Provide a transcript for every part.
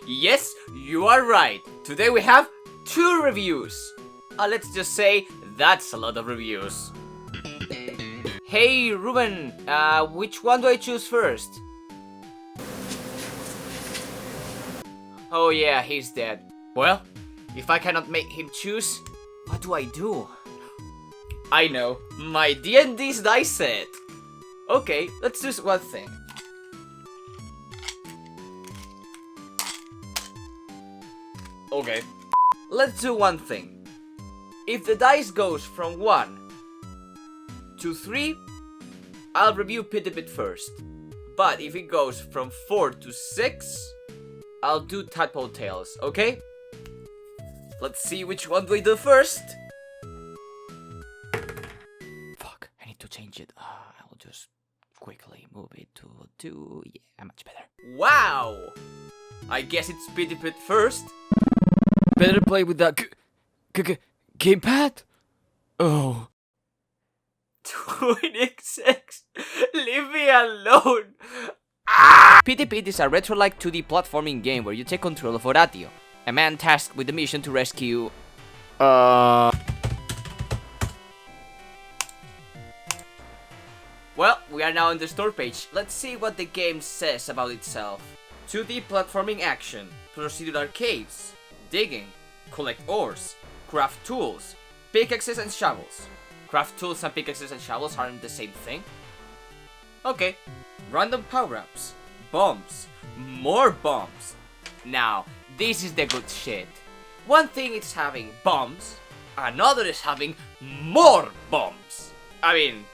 Yes, you are right. Today we have 2 reviews. Let's just say that's a lot of reviews. Hey Ruben, which one do I choose first? Oh yeah, he's dead. Well, if I cannot make him choose, what do I do? I know, my D&D's dice set. Okay, let's choose one thing. Okay, let's do one thing. If the dice goes from 1 to 3, I'll review Pit and Tadpole first. But if it goes from 4 to 6, I'll do Tadpole Tales, okay? Let's see which one do I do first. Fuck, I need to change it. I'll just quickly move it to 2. Yeah, much better. Wow! I guess it's Pit and Tadpole first. Better play with that gamepad? Oh. Twinix, leave me alone! Pit and Tadpole is a retro-like 2D platforming game where you take control of Horatio, a man tasked with the mission to rescue... Well, we are now on the store page. Let's see what the game says about itself. 2D platforming action, procedural caves, digging, collect ores, craft tools, pickaxes and shovels. Craft tools and pickaxes and shovels aren't the same thing. Okay, random power-ups, bombs, more bombs. Now, this is the good shit. One thing is having bombs, another is having more bombs. I mean...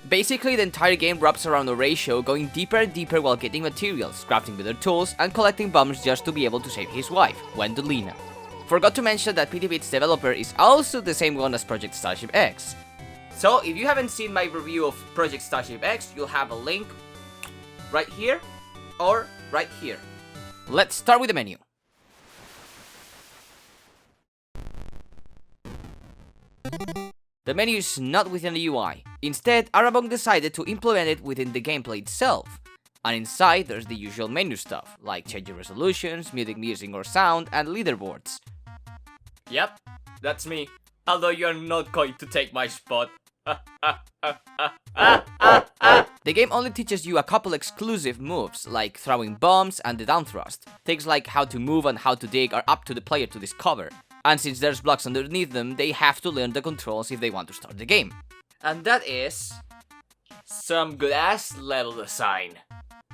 Basically, the entire game wraps around a ratio, going deeper and deeper while getting materials, crafting better tools, and collecting bombs just to be able to save his wife, Gwendolina. Forgot to mention that Pit and Tadpole's developer is also the same one as Project Starship X. So, if you haven't seen my review of Project Starship X, you'll have a link right here or right here. Let's start with the menu. The menu is not within the UI. Instead, Arabong decided to implement it within the gameplay itself. And inside, there's the usual menu stuff, like changing resolutions, muting music or sound, and leaderboards. Yep, that's me. Although you're not going to take my spot. The game only teaches you a couple exclusive moves, like throwing bombs and the down thrust. Things like how to move and how to dig are up to the player to discover. And since there's blocks underneath them, they have to learn the controls if they want to start the game. And that is... some good-ass level design.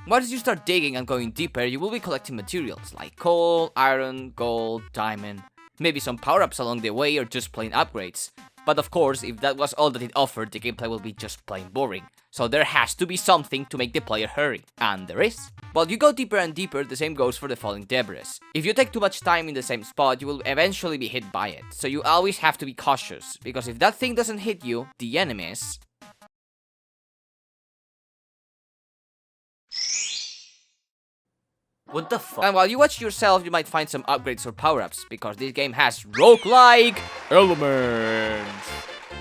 Once you start digging and going deeper, you will be collecting materials like coal, iron, gold, diamond, maybe some power-ups along the way or just plain upgrades. But of course, if that was all that it offered, the gameplay will be just plain boring. So there has to be something to make the player hurry, and there is. While you go deeper and deeper, the same goes for the falling debris. If you take too much time in the same spot, you will eventually be hit by it, so you always have to be cautious, because if that thing doesn't hit you, the enemies... What the fuck? And while you watch yourself, you might find some upgrades or power-ups, because this game has roguelike elements.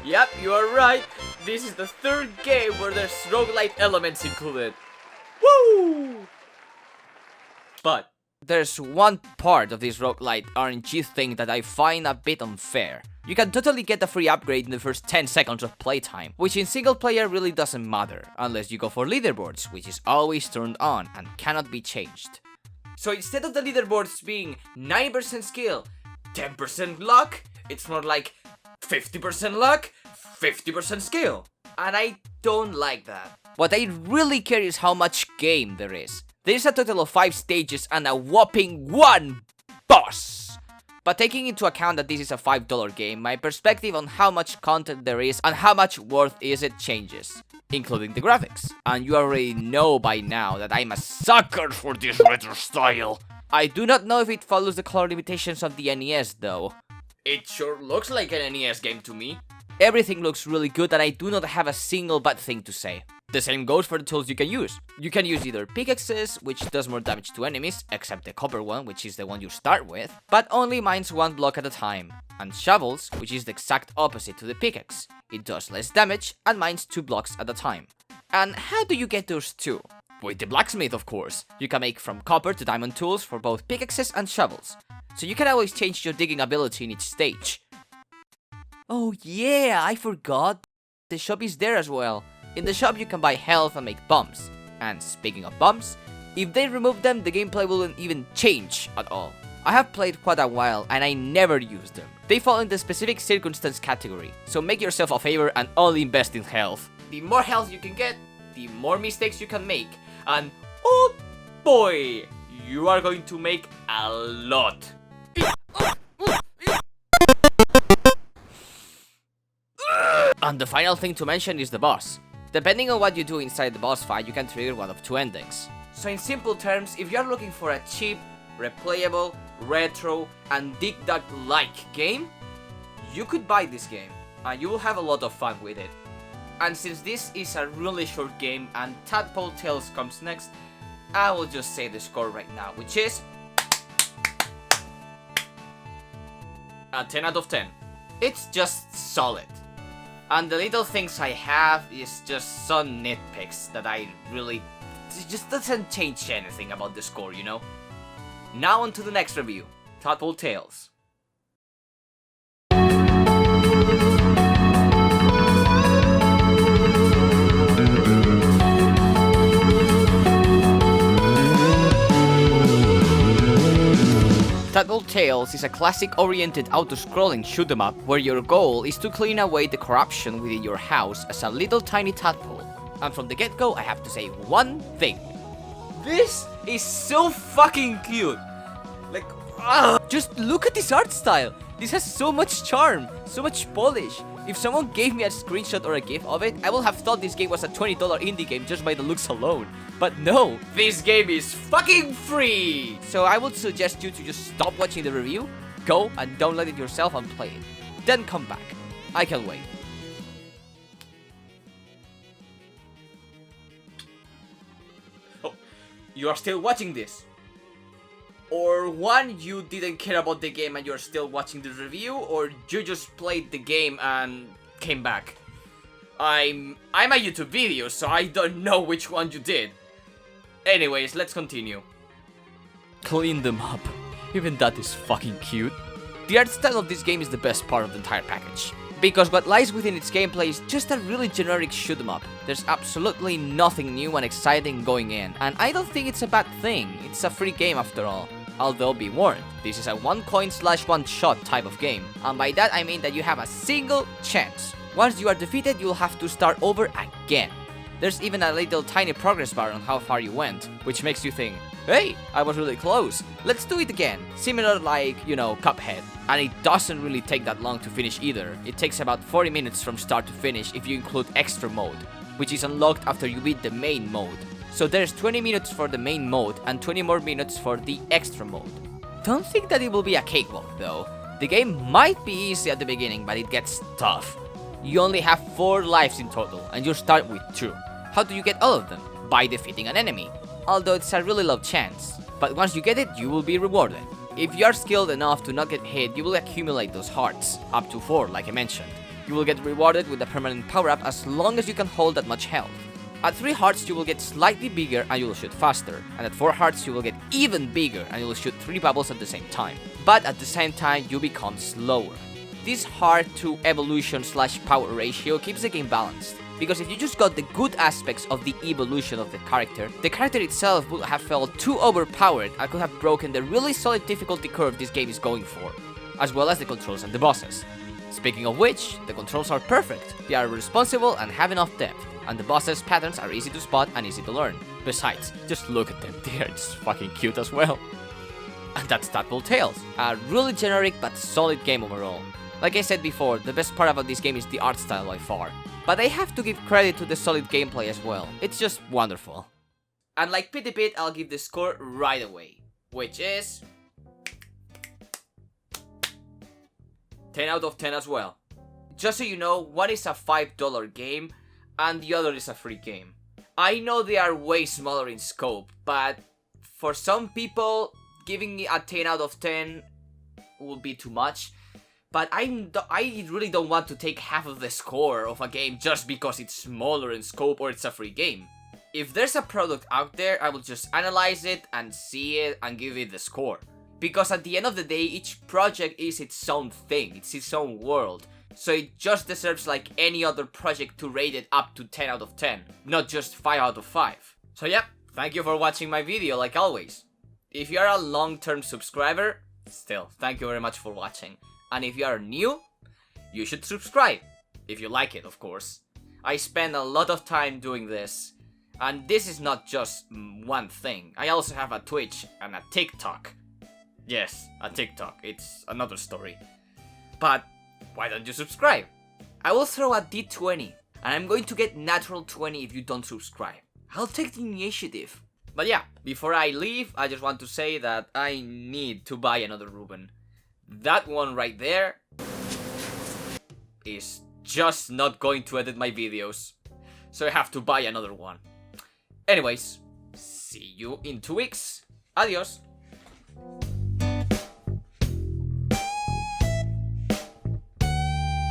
Yep, you are right. This is the 3rd game where there's roguelike elements included. Woo! But there's one part of this roguelike RNG thing that I find a bit unfair. You can totally get a free upgrade in the first 10 seconds of playtime, which in single player really doesn't matter, unless you go for leaderboards, which is always turned on and cannot be changed. So instead of the leaderboards being 90% skill, 10% luck, it's more like 50% luck, 50% skill. And I don't like that. What I really care is how much game there is. There is a total of 5 stages and a whopping 1 boss. But taking into account that this is a $5 game, my perspective on how much content there is and how much worth is it changes, including the graphics. And you already know by now that I'm a sucker for this retro style. I do not know if it follows the color limitations of the NES though. It sure looks like an NES game to me. Everything looks really good and I do not have a single bad thing to say. The same goes for the tools you can use. You can use either pickaxes, which does more damage to enemies, except the copper one, which is the one you start with, but only mines one block at a time, and shovels, which is the exact opposite to the pickaxe. It does less damage and mines 2 blocks at a time. And how do you get those two? With the blacksmith, of course. You can make from copper to diamond tools for both pickaxes and shovels, so you can always change your digging ability in each stage. Oh yeah, I forgot. The shop is there as well. In the shop you can buy health and make bombs. And speaking of bombs, if they remove them, the gameplay wouldn't even change at all. I have played quite a while and I never used them. They fall in the specific circumstance category, so make yourself a favor and only invest in health. The more health you can get, the more mistakes you can make. And oh boy, you are going to make a lot. And the final thing to mention is the boss. Depending on what you do inside the boss fight, you can trigger one of 2 endings. So in simple terms, if you're looking for a cheap, replayable, retro, and dig dug-like game, you could buy this game, and you will have a lot of fun with it. And since this is a really short game and Tadpole Tales comes next, I will just say the score right now, which is a 10 out of 10. It's just solid. And the little things I have is just some nitpicks that it just doesn't change anything about the score, you know? Now on to the next review, Tadpole Tales. Tadpole Tales is a classic-oriented auto-scrolling shoot-em-up where your goal is to clean away the corruption within your house as a little tiny tadpole. And from the get-go, I have to say one thing. This is so fucking cute! Like, just look at this art style! This has so much charm, so much polish. If someone gave me a screenshot or a gif of it, I would have thought this game was a $20 indie game just by the looks alone. But no, this game is fucking free! So I would suggest you to just stop watching the review, go and download it yourself and play it. Then come back. I can wait. Oh, you are still watching this? Or one, you didn't care about the game and you're still watching the review, or you just played the game and came back. I'm a YouTube video, so I don't know which one you did. Anyways, let's continue. Clean them up. Even that is fucking cute. The art style of this game is the best part of the entire package, because what lies within its gameplay is just a really generic shoot 'em up. There's absolutely nothing new and exciting going in, and I don't think it's a bad thing. It's a free game after all. Although be warned, this is a one coin / one shot type of game, and by that I mean that you have a single chance. Once you are defeated, you'll have to start over again. There's even a little tiny progress bar on how far you went, which makes you think, hey, I was really close, let's do it again. Similar like, you know, Cuphead. And it doesn't really take that long to finish either. It takes about 40 minutes from start to finish if you include extra mode, which is unlocked after you beat the main mode. So there's 20 minutes for the main mode and 20 more minutes for the extra mode. Don't think that it will be a cakewalk though. The game might be easy at the beginning, but it gets tough. You only have 4 lives in total, and you start with 2. How do you get all of them? By defeating an enemy. Although it's a really low chance. But once you get it, you will be rewarded. If you are skilled enough to not get hit, you will accumulate those hearts, up to 4 like I mentioned. You will get rewarded with a permanent power-up as long as you can hold that much health. At 3 hearts you will get slightly bigger and you will shoot faster, and at 4 hearts you will get even bigger and you will shoot 3 bubbles at the same time. But at the same time you become slower. This heart to evolution / power ratio keeps the game balanced, because if you just got the good aspects of the evolution of the character itself would have felt too overpowered and could have broken the really solid difficulty curve this game is going for, as well as the controls and the bosses. Speaking of which, the controls are perfect, they are responsible and have enough depth, and the bosses' patterns are easy to spot and easy to learn. Besides, just look at them, they are just fucking cute as well. And that's Tadpole Tales, a really generic but solid game overall. Like I said before, the best part about this game is the art style by far. But I have to give credit to the solid gameplay as well, it's just wonderful. And like Pity Pit, I'll give the score right away, which is 10 out of 10 as well. Just so you know, one is a $5 game, and the other is a free game. I know they are way smaller in scope, but for some people, giving it a 10 out of 10 would be too much. But I really don't want to take half of the score of a game just because it's smaller in scope or it's a free game. If there's a product out there, I will just analyze it and see it and give it the score. Because at the end of the day, each project is its own thing, it's its own world. So it just deserves like any other project to rate it up to 10 out of 10, not just 5 out of 5. So yeah, thank you for watching my video like always. If you are a long-term subscriber, still, thank you very much for watching. And if you are new, you should subscribe, if you like it, of course. I spend a lot of time doing this, and this is not just one thing. I also have a Twitch and a TikTok. Yes, a TikTok, it's another story. But why don't you subscribe? I will throw a D20, and I'm going to get natural 20 if you don't subscribe. I'll take the initiative. But yeah, before I leave, I just want to say that I need to buy another Ruben. That one right there is just not going to edit my videos, so I have to buy another one. Anyways, see you in 2 weeks. Adios.